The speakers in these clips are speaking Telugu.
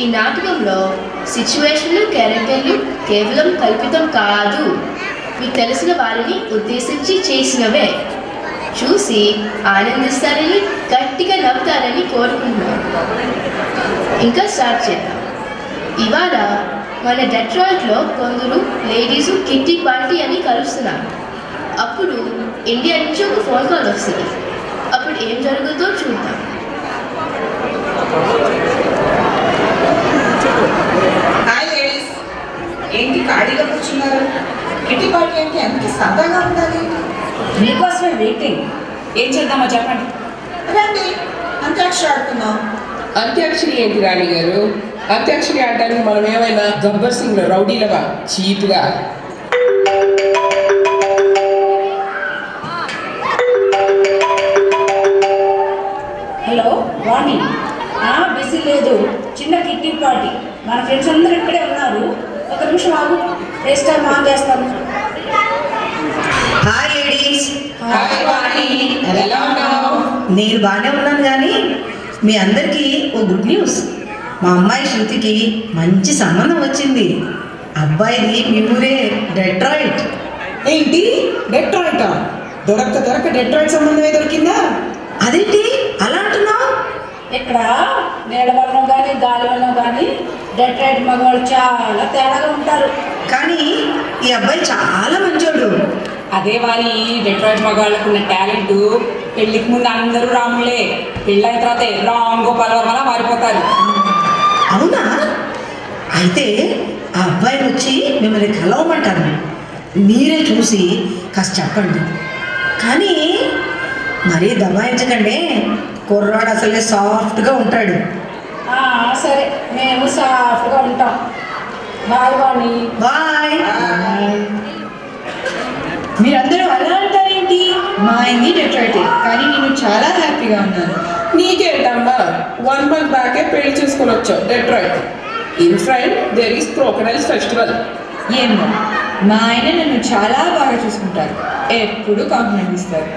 ఈ నాటకంలో సిచ్యువేషన్లు క్యారెక్టర్లు కేవలం కల్పితం కాదు, మీకు తెలిసిన వారిని ఉద్దేశించి చేసినవే. చూసి ఆనందిస్తారని గట్టిగా నవ్వుతారని కోరుకుంటున్నాను. ఇంకా స్టార్ట్ చేద్దాం. ఇవాళ మన డెట్రాయిట్లో కొందరు లేడీస్ కిట్టి పార్టీ అని కలుస్తున్నారు. అప్పుడు ఇండియా నుంచి ఒక ఫోన్ కాల్ వస్తుంది. అప్పుడు ఏం జరుగుతుందో చూద్దాం. హాయ్ లేడీస్, ఏంటి ఖాళీగా కూర్చున్నారు? కిట్టి పార్టీ అంటే ఎంత సరదాగా ఉండాలి. మీకోసమే వెయిటింగ్. ఏం చేద్దామో చెప్పండి. రండి, అంత్యాక్షరి ఆడుకుందాం. అంత్యాక్షరి ఏంటి రాణి గారు? అంత్యాక్షరి ఆడడానికి మనం ఏమైనా గబ్బర్ సింగ్ రౌడీలవా చీప్గా? హలో వాణి, బిజీ లేదు, చిన్న కిట్టి పార్టీ. మన ఫ్రెండ్స్ అందరూ ఇక్కడే ఉన్నారు. ఒక నిమిషం ఆగు, ఫేస్ టైం ఆన్ చేస్తాను. Hi ladies. హాయ్ వాణి, ఎలా ఉన్నావు? నేను బాగానే ఉన్నాను, కానీ మీ అందరికీ ఓ గుడ్ న్యూస్. మా అమ్మాయి శృతికి మంచి సంబంధం వచ్చింది. అబ్బాయిది మీ ఊరే, డెట్రాయిట్. ఏంటి డెట్రాయిటా? దొరక్క డెట్రాయిట్ సంబంధమే దొరికిందా? అదేంటి అలా అంటున్నావు? ఇక్కడ నీళ్ళ వలనం కానీ గాలి వలనం కానీ డెట్రాయిట్ మగవాళ్ళు చాలా తేడాగా ఉంటారు. కానీ ఈ అబ్బాయి చాలా మంచోడు. అదే వారి డెట్రాయిట్ మగవాళ్ళకు ఉన్న టాలెంట్. పెళ్లికి ముందు అందరూ రాములే, పెళ్ళైన తర్వాత రామ్ గోపాల్ వర్మలా మారిపోతారు. అవునా? అయితే ఆ అబ్బాయిని వచ్చి మిమ్మల్ని కలవమంటాను. మీరే చూసి కాస్త చెప్పండి, కానీ మరీ దబాయించకండి. కుర్రాడు అసలే సాఫ్ట్గా ఉంటాడు. సరే, మేము సాఫ్ట్గా ఉంటాం. బాయ్ వాణి. బాయ్. మీరందరూ అలా అంటారేంటి? మా ఆయన్ని డెట్రాయిట్, కానీ నేను చాలా హ్యాపీగా ఉన్నాను. నీకేంటమ్మా, 1 month బ్యాకే పెళ్లి చేసుకొని వచ్చావు Detroit. In front there is crocodiles festival. ఏమో, మా ఆయన నన్ను చాలా బాగా చూసుకుంటారు, ఎప్పుడు కాంప్లిమెంట్ ఇస్తారు.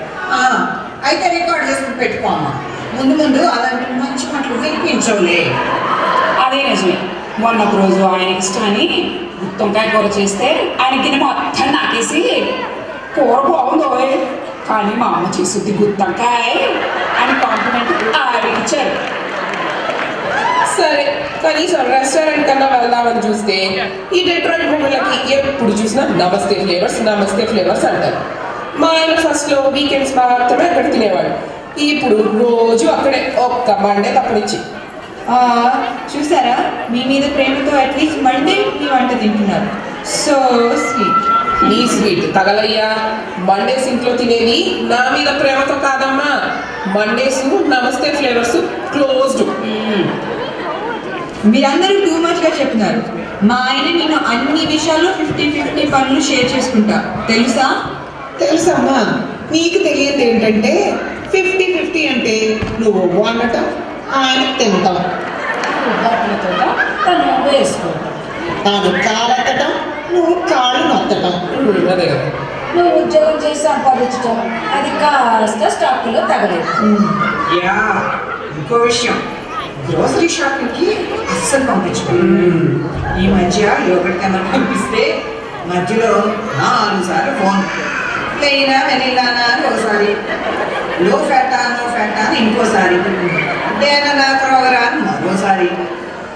అయితే రికార్డ్ చేసుకుని పెట్టుకోమ్మా. ముందు అలాంటి మంచి మాటలు వినిపించవులే. అదే నిజమే. మొన్న ఒక రోజు ఆయనకి ఇష్టమని గుత్తొంకాయ కూర చేస్తే ఆయన గిన్నె మొత్తం నాకేసి కూర బాగుందో, కానీ మా అమ్మ చేస్తుంది గుత్తొంకాయ అని కాంప్లిమెంట్ ఆడిచ్చారు. సరే, కనీసం రెస్టారెంట్ కన్నా వెళ్దామని చూస్తే ఈ డెట్రాయిట్ మూవీలకి ఎప్పుడు చూసినా నమస్తే ఫ్లేవర్స్ అంటారు. మా ఆయన ఫస్ట్లో వీకెండ్స్ మాత్రమే అక్కడ తినేవాడు. ఇప్పుడు రోజు అక్కడే, ఒక్క మండే తప్పనిచ్చి. చూసారా, మీ మీద ప్రేమతో అట్లీస్ట్ మండే మీ వంట తింటున్నారు. So sweet. నీ స్వీట్ తగలయ్యా. మండేస్ ఇంట్లో తినేది నా మీద ప్రేమతో కాదమ్మా. మండేస్ నమస్తే ఫ్లేవర్స్ క్లోజ్డ్. మీరందరూ టూ మచ్గా చెప్తున్నారు. మా ఆయన నేను అన్ని విషయాలు 50-50 పనులు షేర్ చేసుకుంటా, తెలుసా? తెలుసమ్మా, నీకు తెలియదు ఏంటంటే 50-50 అంటే నువ్వు వండటం, ఆయన తింటాం. బట్టలతో తను వేసుకుంటాం. తాను కాలెత్తటం, నువ్వు కాళ్ళు నొత్తటం. అదే కదా. నువ్వు ఉద్యోగం చేసి సంపాదించడం, అది కాస్త స్టాక్లో తగలేదు. ఇంకో విషయం, గ్రోసరీ షాపింగ్కి అస్సలు పంపించుకోండి. ఈ మధ్య యోగట్ కెమెరా పంపిస్తే మధ్యలో 4 సార్లు ఫోన్. ప్లెయినా వెనిలానా అని ఒకసారి, లో ఫ్యాటా అని ఇంకోసారి, డేనా క్రోగరా అని మరోసారి,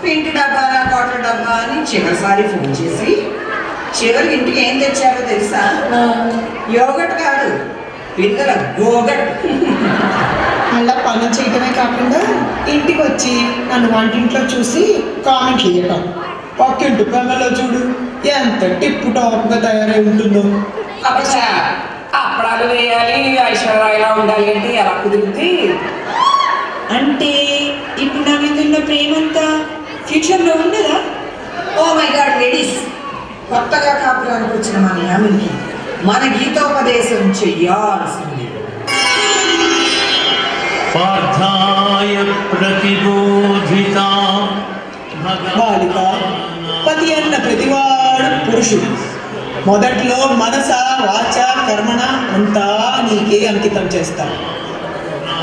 పిండి డబ్బానా కాటన్ డబ్బా అని చివరిసారి ఫోన్ చేసి చివరికి ఇంటికి ఏం తెచ్చారో తెలుసా? యోగట్ కాదు, పిల్లల గోగట్. అలా పని చేయటమే కాకుండా ఇంటికి వచ్చి నన్ను వంటింట్లో చూసి కామెంట్లు ఇవ్వటం. పక్కింటి పిల్లలో చూడు ఎంత టిప్ టాప్గా తయారై ఉంటుందో. అబ్బా, అప్పడాలు వేయాలి, ఐశ్వర్యలా ఉండాలి అంటే ఎలా కుదురుతుంది? అంటే ఇప్పుడు నా మీద ఉన్న ప్రేమంతా ఫ్యూచర్లో ఉండదా? ఓ మై గాడ్ లేడీస్, కొత్తగా కాపురానికి వచ్చిన మన యామినికి మన గీతోపదేశం చెయ్యాల్సింది. పార్థాయ ప్రతిబోధితా బాలిక, పతి అన్న ప్రతివాడు పురుషుడు. మొదట్లో మనస వాచ కర్మణ అంతా నీకే అంకితం చేస్తాడు.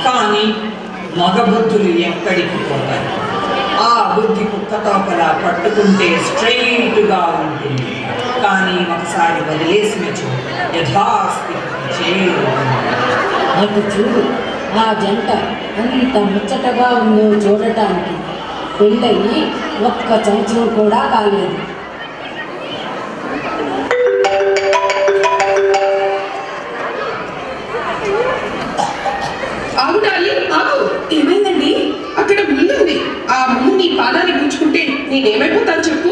కానీ మగబుద్ధులు ఎక్కడికి పోతాయి? ఆ బుద్ధి కుక్క తోకలా పట్టుకుంటే స్ట్రైట్గా ఉంటుంది, కానీ ఒకసారి వదిలేసినచో యథాస్థితి చేయదు. అటు చూడు, ఆ జంట ఎంత ముచ్చటగా ఉందో చూడటానికి. పెళ్ళయి 1 సంవత్సరం కూడా కాలేదు. ఆగు డాలి, ఆగు. ఏమైందండి? అక్కడ ముందుంది. ఆ ముందు నీ పాదాన్ని గుంచుకుంటే నేనేమైపోతాను చెప్పు.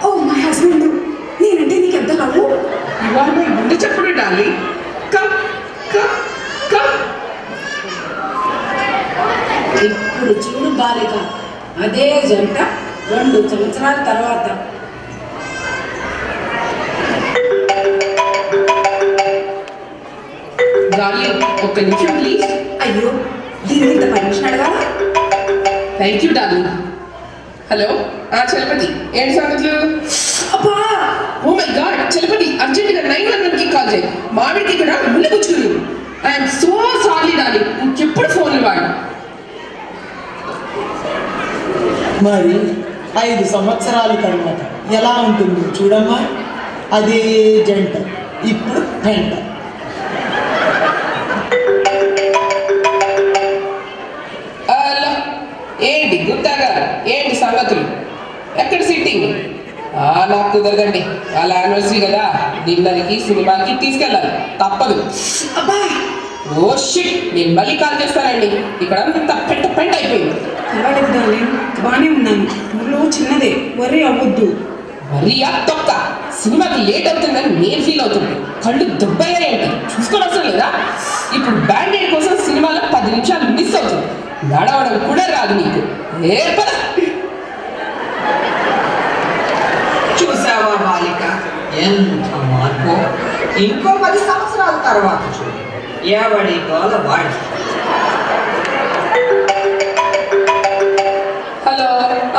ఓ మై హస్బెండ్, నేనంటే నీకు ఎంత లవ్. ఇవాళ మై గుండె చెప్పుడు డాలి. Come come come. ఇప్పుడు చూడు బాలిక, అదే జంట 2 సంవత్సరాల తర్వాత. డాలి, 1 నిమిషం ప్లీజ్. అయ్యో, దీనికి ఇంత పర్మిషన్ అడగాలా? Thank you Dolly. Hello, Chalapati, ఏంటి సంగతులు? అబ్బా, ఓ మై గాడ్, చలపతి, అర్జెంటుగా 911కి కాల్ చేయి. మామిడికి ఇక్కడ ముళ్ళు గుచ్చుకుంది. ఐఎమ్ సో సారీ డాలి, ఇంకెప్పుడు ఫోన్లు వాడు. మరి 5 సంవత్సరాల తర్వాత ఎలా ఉంటుందో చూడమ్మా. అదే జంట ఇప్పుడు పెంట. ఏంటి గుత్తాగా, ఏంటి సంగతులు? ఎక్కడ సిట్టింగ్? నాకు కుదరదండి, వాళ్ళ యానివర్సరీ కదా, డిన్నర్కి సినిమాకి తీసుకెళ్ళాలి, తప్పదు. అబ్బా, ఓ షిట్, నేను మళ్ళీ కాల్ చేస్తానండి. ఇక్కడ అంతా పెంట పెంట అయిపోయింది. పర్వాలేదు డార్లింగ్, బాగానే ఉన్నాను. ఊళ్ళో చిన్నదే, వర్రీ అవ్వద్దు. మరియా తొక్క, సినిమాకి లేట్ అవుతుందని నేను ఫీల్ అవుతుంది. కళ్ళు దుబ్బయ్యాయంటే చూసుకొని అవసరం లేదా? ఇప్పుడు బ్యాండేడ్ కోసం సినిమాలో 10 నిమిషాలు మిస్ అవుతుంది. నడవడం కూడా రాదు నీకు. ఏర్పడ చూసావా బాలిక, ఎంత మార్పు! ఇంకో 10 సంవత్సరాల తర్వాత చూడు, ఎవడి గోల వాడి. హలో,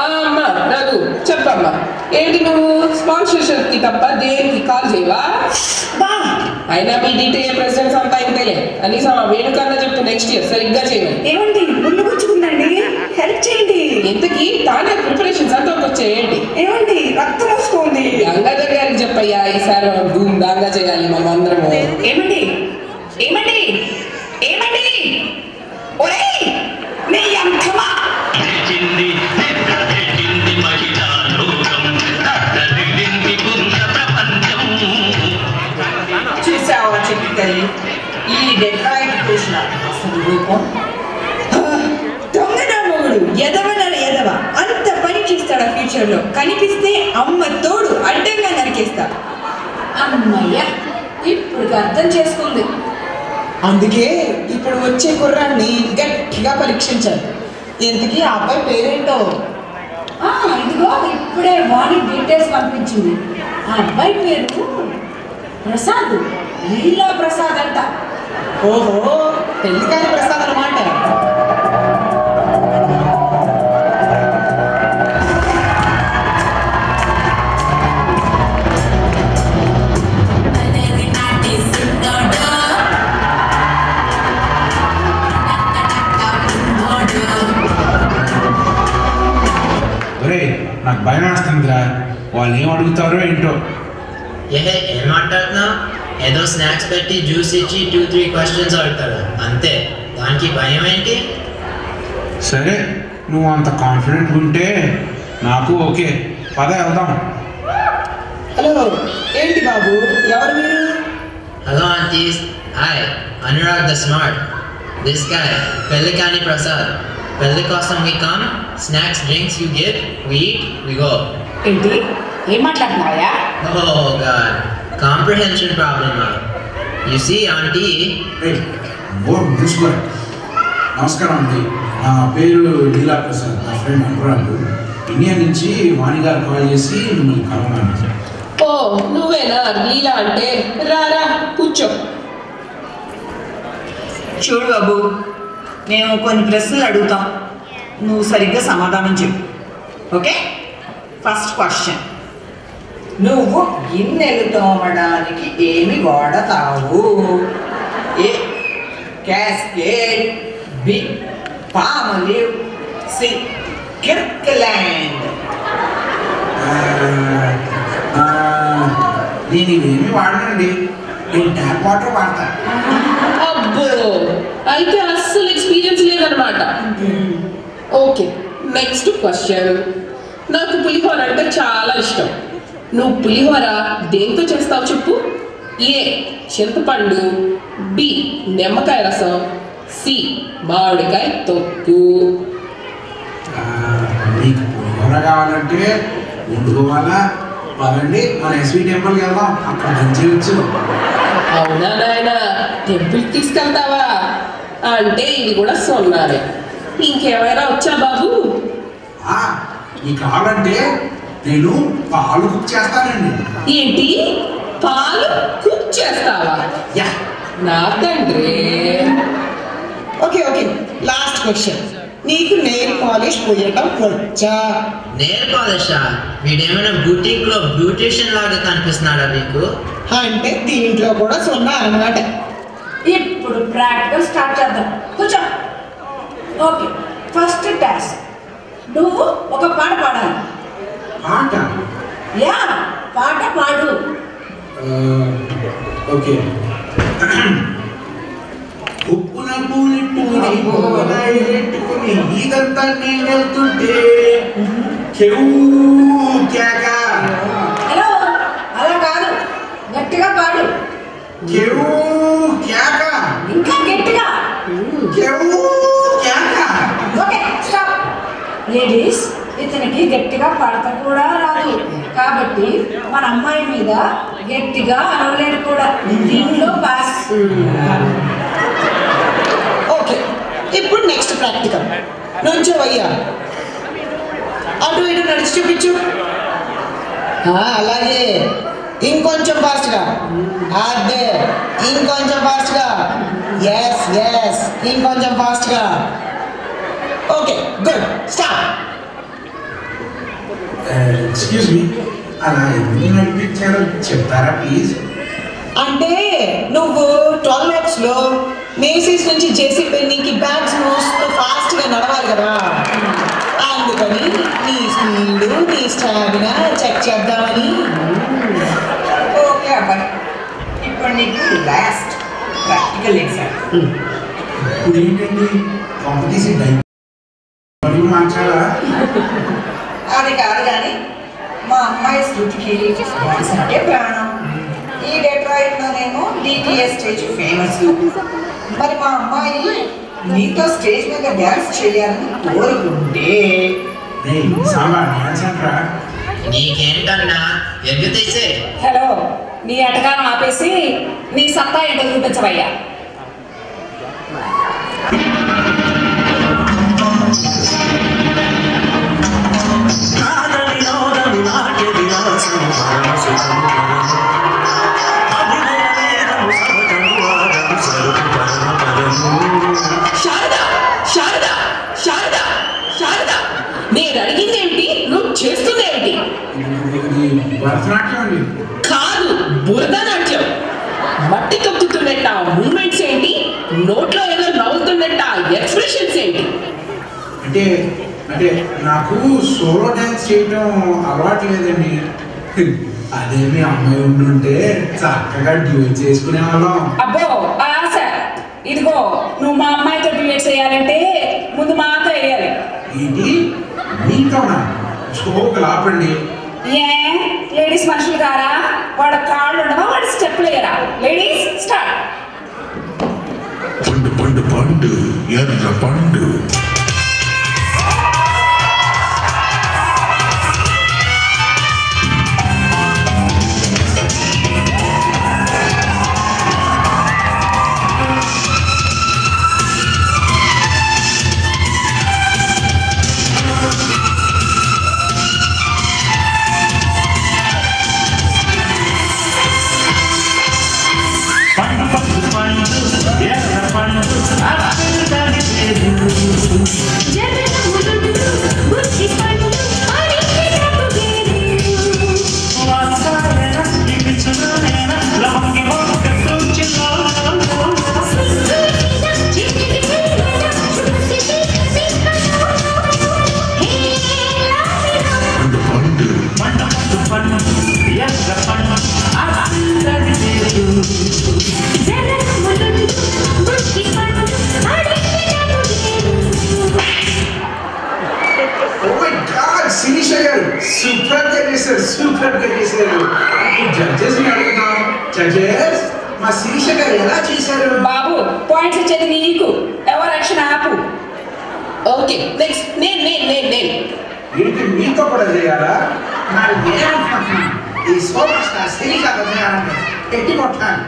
అమ్మా రఘు, చెప్పమ్మా. ఏంటి నువ్వు స్పాన్సర్షిప్కి తప్ప దేనికి కాల్ చేయవా? అయినా మీ DTA ప్రెసిడెంట్స్ అంతా ఇంతేలే. కనీసం ఆ వేణుకన్నా చెప్పు నెక్స్ట్ ఇయర్ సరిగ్గా చేయాలి. ఏమండి, ముళ్ళు గుచ్చుకుందండి, హెల్ప్ చేయండి. ఇంతకీ తానే ప్రిపరేషన్స్ అంతా వచ్చాయేంటి? ఏమండి, రక్తం వస్తుంది. గంగాధర్ గారికి చెప్పయ్యా, ఈసారి మనం ధూమ్ ధాంగా చేయాలి మనం అందరము. ఏమండి ఏమండి ఏమండి, ఒరేయ్ నీ అంతమా. చూసావా చెప్పి తల్లి, ఈ డెట్రాయిట్ చూసిన అసలు రూపం. దొంగనామోడు ఎదవనాడు ఎదవ, అంత పని చేస్తాడా ఫ్యూచర్ లో? కనిపిస్తే అమ్మ తోడు అడ్డంగా నరికేస్తా. అమ్మయ్య, ఇప్పుడు అర్థం చేసుకుంది. అందుకే ఇప్పుడు వచ్చే కుర్రాన్ని గట్టిగా పరీక్షించాలి. ఇంతకీ ఆ అబ్బాయి పేరేంటో? ఇదిగో ఇప్పుడే వాణి డీటెయిల్స్ పంపించింది. ఆ అబ్బాయి పేరు ప్రసాద్, లీలా ప్రసాద్ అంట. ఓహో, పెళ్లికారి ప్రసాద్ అన్నమాట. నాకు భయం వేస్తుందిరా, వాళ్ళు ఏం అడుగుతారో ఏంటో. ఏం మాట్లాడుతున్నావు? ఏదో స్నాక్స్ పెట్టి జ్యూస్ ఇచ్చి 2-3 క్వశ్చన్స్ అడుగుతాడు అంతే, దానికి భయం ఏంటి? సరే, నువ్వు అంత కాన్ఫిడెంట్గా ఉంటే నాకు ఓకే, పద వెళ్దాం. హలో, ఏంటి బాబు, ఎవరు మీరు? Hello aunties, hi, Anurag the smart. This guy పెళ్ళికాని ప్రసాద్. పెళ్ళి కోసం we come, snacks, drinks you give, we eat, we go. ఏంటి, ఏం మాట్లాడుతున్నావా? Oh god, comprehension problem. You see auntie. Board చూసుకోండి. నమస్కారం అండి, నా పేరు లీలా ప్రసాద్, నా ఫ్రెండ్ అనురాగ్. ఇండియా నుంచి వాణి గారు కాల్ చేసి మిమ్మల్ని కలవమని. ఓ నువ్వేనా లీలా అంటే? రారా కూర్చో. చూడు బాబు, మేము కొన్ని ప్రశ్నలు అడుగుతాం, నువ్వు సరిగ్గా సమాధానం చెప్పు, ఓకే? ఫస్ట్ క్వశ్చన్, నువ్వు గిన్నెలు తోమడానికి ఏమి వాడతావు? ఏ క్యాస్కేడ్, బి పామలివ్, సి కిర్క్లాండ్. నేను ఇవేమి వాడనండి, నేను ట్యాప్ వాటర్ వాడతా. అబ్బో, అయితే అస్సలు ఎక్స్పీరియన్స్ లేదనమాట. Okay, next question. నాకు పులిహోర అంటే చాలా ఇష్టం. నువ్వు పులిహోర దేంతో చేస్తావు చెప్పు? ఏ చింతపండు, బి నిమ్మకాయ రసం, సి మామిడికాయ తొక్కు. మీకు పులిహోర కావాలంటే వండుకోవాలా? పదండి మన ఎస్వి టెంపుల్కి వెళ్దాం, అక్కడ దంచేయచ్చు. అవునా నాయన, టెంపుల్కి తీసుకెళ్తావా? అంటే ఇది కూడా సున్నానే. ఇంకేమైనా వచ్చా బాబు? మీకు కావాలంటే నేను పాలు కుక్ చేస్తానండి. ఏంటి, పాలు కుక్ చేస్తావా? నా తండ్రి. Okay okay, last question. నీకు నెయిల్ పాలిష్ పోయటం వచ్చా? నెయిల్ పాలిషా? వీడేమైనా బూటిక్ లో బ్యూటిషియన్ లాగా కనిపిస్తున్నాడా మీకు? అంటే దీంట్లో కూడా సున్నా అన్నమాట. ఇప్పుడు ప్రాక్టికల్ స్టార్ట్ చేద్దాం. కూర్చో. Okay, first task. నువ్వు ఒక పాట పాడాలి. పాట? యా, పాట పాడు. ఓకే. ఉప్పున పూలెట్టుకుని పోలెట్టుకుని ఇదంతా నేను వెళ్తుంటే హలో, అలా కాదు, గట్టిగా పాడు. ఇంకా గట్టిగా. Okay, stop. లేడీస్, ఇతనికి గట్టిగా పాడత కూడా రాదు, కాబట్టి మన అమ్మాయి మీద గట్టిగా అనలేడు కూడా. దీనిలో పాస్. ఓకే, ఇప్పుడు నెక్స్ట్ ప్రాక్టికల్. నుంచోవయ్యా, అటు ఇటు నడిచి చూపించు. అలాగే, ఇంకొంచెం ఫాస్ట్గా. అదే, ఇంకొంచెం ఫాస్ట్గా. ఎస్ ఎస్, ఇంకొంచెం ఫాస్ట్గా. Okay, good. Stop. Excuse me, అలా ఎందుకు నడిపించారో చెప్తారా ప్లీజ్? అంటే నువ్వు 12 lakhs లో మేసీస్ నుంచి జేసీ పెన్నీకి బ్యాగ్స్ మోస్తూ ఫాస్ట్గా నడవాలి కదా, అందుకని నీ స్పీడ్ నీ స్టామినా చెక్ చేద్దామని. ఓకే అబ్బాయి, ఇప్పుడు నీకు లాస్ట్ ప్రాక్టికల్ ఎగ్జామ్. ఇప్పుడు ఏంటండి కాంపిటీషన్ టైం మార్చాలా? అది కాదు కానీ మా అమ్మాయి శృతికి డాన్స్ అంటే ప్రాణం. ఈ డెట్రాయిట్లోనేమో డిటిఎస్ స్టేజ్ ఫేమస్. మరి మా అమ్మాయి నీతో స్టేజ్ మీద డ్యాన్స్ చేయాలని కోరుకుంటే నీకేంటన్నా ఎగ్గుతీసే. హలో, నీ అటకారం ఆపేసి నీ సత్తా ఏంటో చూపించవయ్యా. నేను అడిగిందేమిటి, నువ్వు చేస్తుందేమిటి? కాదు, బురదనాట్యం. మట్టి కప్పుతున్నట్ట మూమెంట్స్ ఏంటి, నోట్లో ఏదో నవ్వుతున్నట్ట ఎక్స్ప్రెషన్స్ ఏంటి? అంటే నాకు సోలో డాన్స్ చేయడం అలవాటు లేదండి. అదే మీ అమ్మాయి ఉండుంటే చక్కగా డ్యూట్ చేసుకునే వాళ్ళం. అబ్బో ఆశ, ఇదిగో నువ్వు మా అమ్మాయితో డ్యూయట్ చేయాలంటే ముందు మాతో వేయాలి. ఏంటి మీతోనా? స్కోప్ ఆపండి. ఏ లేడీస్ మనుషులు కారా? వాడు కాళ్ళు ఉండవా, వాడు స్టెప్లు వేయరా? Ladies start. పండు పండు పండు ఎర్ర పండు Hey సూపర్ చేశారు. జడ్జెస్ అడుగుతాం. జడ్జెస్ మా శిరీష గారు ఎలా చేశారు? బాబు పాయింట్స్ ఇచ్చేది నీకు. ఎవరు యాక్షన్ ఆపు. ఓకే నెక్స్ట్ నేను ఏంటి మీతో కూడా చేయాలా? మరి నేనేమంటున్నాను, ఈ సూపర్ స్టార్ శిరీష గారు చేయాలంటే ఎట్టి కొట్టాను.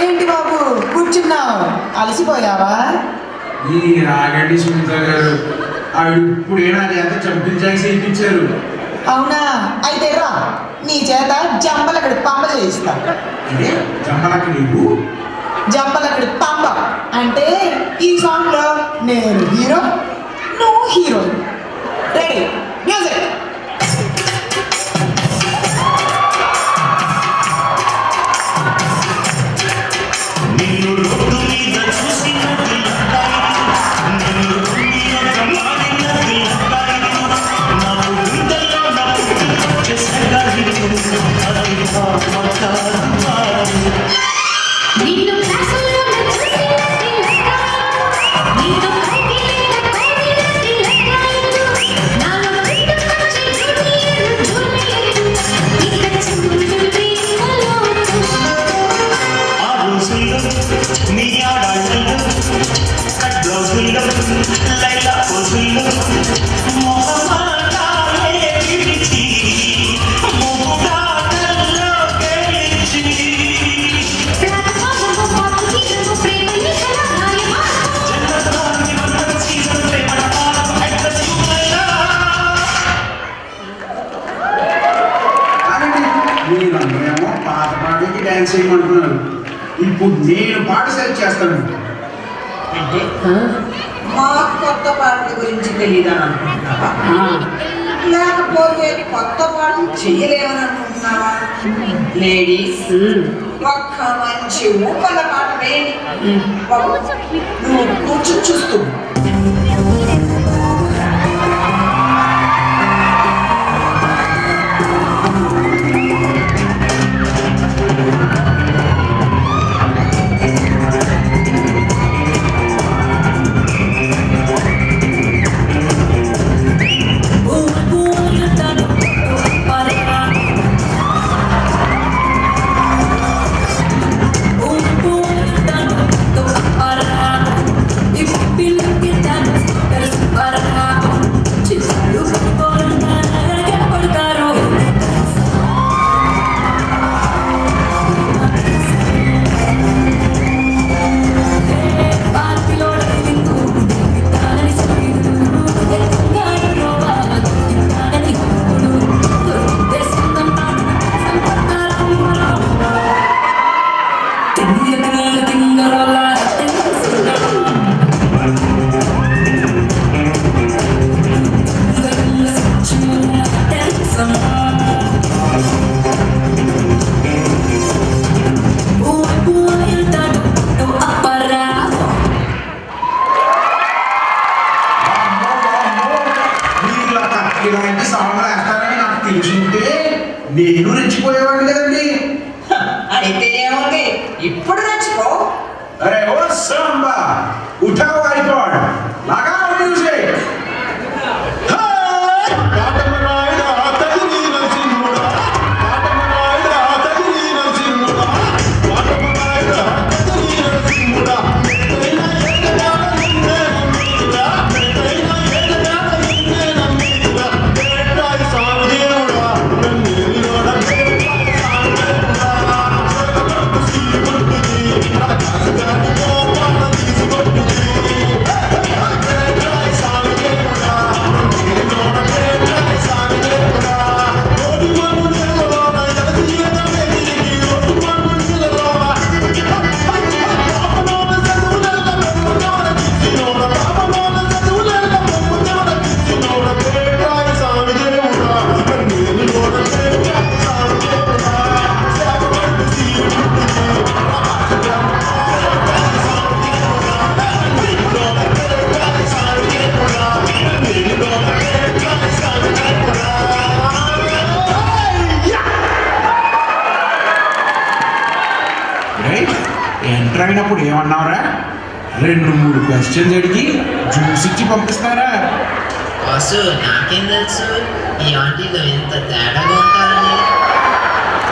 ఏంటి బాబు కూర్చున్నావు? అలసిపోయావా? ఈ రాగండి సునీత గారు ఆవిడ ఇప్పుడేనా ఎంత చంపించాక చేయించారు. అవునా? అయితే రా, నీ చేత జంబలకడి పంబ చేయిస్తా. జంబలకడి పంబ అంటే ఈ సాంగ్ లో నేను హీరో, నువ్వు హీరోయిన్. Ready, music. మీరందరేమో పాత పాటలకి డ్యాన్స్ చేయమంటున్నారు. ఇప్పుడు నేను పాట సెలెక్ట్ చేస్తాను. అంటే మా కొత్త పాటల గురించి తెలియదని అనుకుంటున్నావా? లేకపోతే కొత్త పాటలు చెయ్యలేమని అనుకుంటున్నావా? లేడీస్, ఒక్క మంచి ఊపల పాట వేయండి. నువ్వు కూర్చొని చూస్తూ ఇలాంటి సాంగ్లు వేస్తారని నాకు తెలుసుంటే నేను రెచ్చిపోయేవాడిని కదండి. అయితే ఏముంది, ఇప్పుడు రెచ్చిపో. అరే ఓ సాంబా ఉఠాओ आईपॉड लगाओ म्यूजिक। 2-3 క్వశ్చన్స్ అడిగి జ్యూస్ ఇచ్చి పంపిస్తారా? బాసు నాకేం తెలుసు ఈ ఆంటీలో ఎంత తేడాగా ఉంటారని.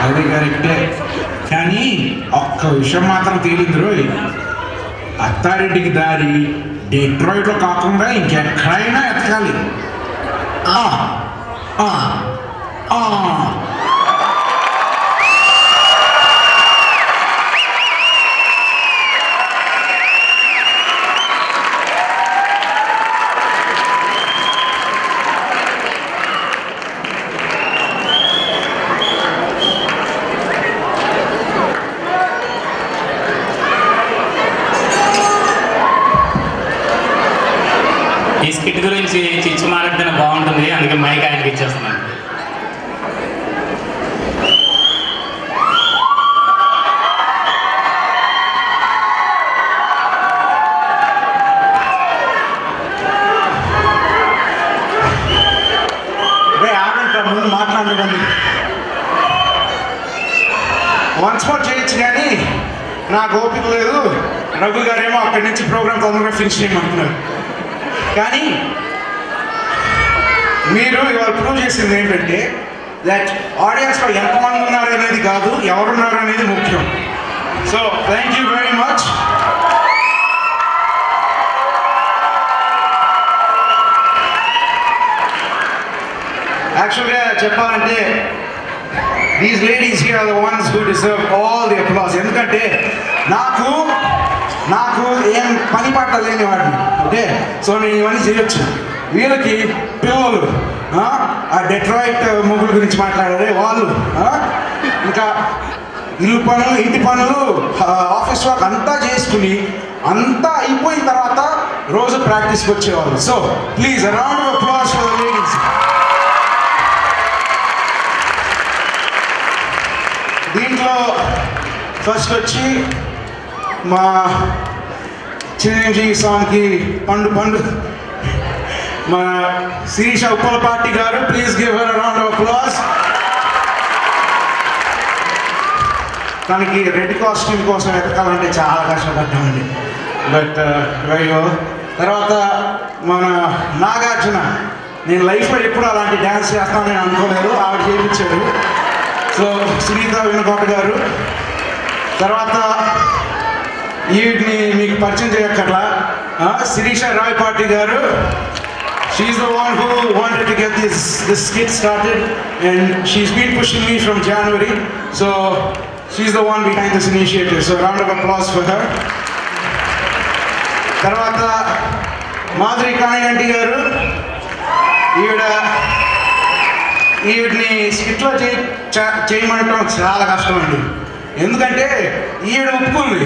అది కరెక్టే, కానీ ఒక్క విషయం మాత్రం తేలింది రోయ్, అత్తారింటికి దారి డెట్రాయిట్లో కాకుండా ఇంకెక్కడైనా ఎతకాలి. ఈ స్కిట్ గురించి చిచ్చు మాట్లాడితేనే బాగుంటుంది, అందుకే మైక్ ఆయనకి ఇచ్చేస్తున్నాను. ముందు మాట్లాడకండి, వన్స్ మోర్ చేయొచ్చు కానీ నాకు ఓపిక లేదు. రఘు గారేమో అక్కడి నుంచి ప్రోగ్రామ్ తొందరగా ఫినిష్ చేయమంటున్నారు. కానీ మీరు ఇవాళ ప్రూవ్ చేసింది ఏంటంటే దట్ ఆడియన్స్లో ఎంతమంది ఉన్నారు అనేది కాదు, ఎవరున్నారు అనేది ముఖ్యం. So thank you very much. యాక్చువల్గా చెప్పాలంటే these ladies here are the ones who deserve all the applause. ఎందుకంటే నాకు ఏం పని పాట లేని వాడిని, ఓకే, సో నేను ఇవన్నీ చేయొచ్చు. వీళ్ళకి పిల్లలు ఆ డెట్రాయిట్ మూవీ గురించి మాట్లాడారే వాళ్ళు, ఇంకా ఇల్లు పనులు, ఇంటి పనులు, ఆఫీస్ వర్క్ అంతా చేసుకుని అంతా అయిపోయిన తర్వాత రోజు ప్రాక్టీస్కి వచ్చేవాళ్ళు. So please around of applause for the ladies. దీంట్లో ఫస్ట్ వచ్చి మా చిరంజీవి సాంగ్కి పండు మా శిరీష ఉప్పలపాటి గారు, please give her a round of applause. తనకి రెడ్ కాస్ట్యూమ్ కోసం ఎతకాలంటే చాలా కష్టపడ్డామండి, బట్ తర్వాత మన నాగార్జున, నేను లైఫ్లో ఎప్పుడు అలాంటి డ్యాన్స్ చేస్తానని అనుకోలేదు, ఆవిడ చేయించాడు. సో సునీత వినుకోట గారు. తర్వాత ఈవిడ్ని మీకు పరిచయం చేయక్కర్లా, శిరీష రాయపాటి గారు. She's the one who wanted to get this skit started and she's been pushing me from January. So she's the one behind this initiative. So round of applause for her. తర్వాత మాధురి కానిగంటి గారు. ఈవిడ్ని స్కిట్లో చేయమంటాం చాలా కష్టం అండి, ఎందుకంటే ఈవిడ ఒప్పుకుంది,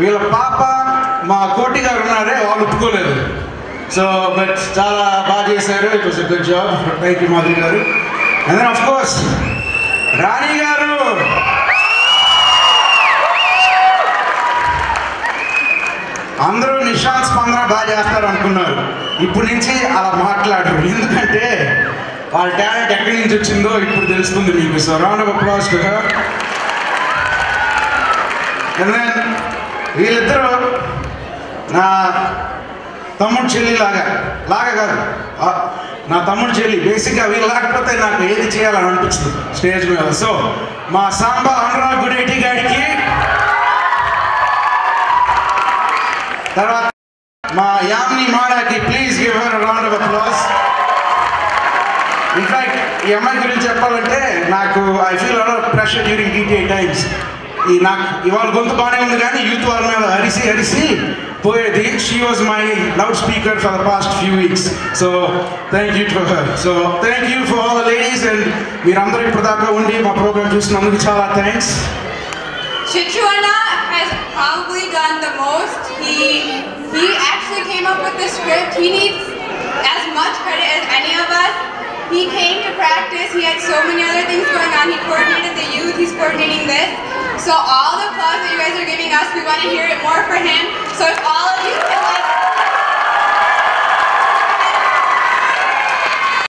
వీళ్ళ పాప మా కోటి గారు ఉన్నారే వాళ్ళు ఒప్పుకోలేదు. సో బట్ చాలా బాగా చేశారు, it was a good job. Thank you Madhuri గారు. అండ్ దెన్ ఆఫ్ కోర్స్ రాణి గారు. అందరూ నిశాంత్ స్పందన బాగా చేస్తారు అనుకున్నారు, ఇప్పుడు నుంచి అలా మాట్లాడరు, ఎందుకంటే వాళ్ళ టాలెంట్ ఎక్కడి నుంచి వచ్చిందో ఇప్పుడు తెలుస్తుంది మీకు. So round of applause to her. And then వీళ్ళిద్దరూ నా తమ్ముడు చెల్లి లాగా కాదు, నా తమ్ముడు చెల్లి. బేసిక్గా వీళ్ళు లేకపోతే నాకు ఏది చేయాలని అనిపించదు స్టేజ్ మీద. సో మా సాంబా అనురాగ్ గుడేటి గారికి, తర్వాత మా యామిని మాడాకి, please give her a round of applause. In fact ఈ అమ్మాయి గురించి చెప్పాలంటే నాకు I feel lot of pressure during DTA times. నాకు ఇవాళ గొంతు బాగానే ఉంది కానీ యూత్ వాళ్ళ మీద అరిసి పోయేది. She was my loud speaker for the past few weeks. So thank you to her. So thank you for all the ladies. And మీరందరూ ఇప్పుడు దాకా ఉండి మా ప్రోగ్రామ్ చూసినందుకు చాలా thanks. Chichu Anna has probably done the most. He actually came up with the script. He needs as much credit as any of us. He came to practice. He had so many other things going on. He coordinated the youth. He's coordinating this. So all the applause that you guys are giving us, we want to hear it more for him. So if all of you can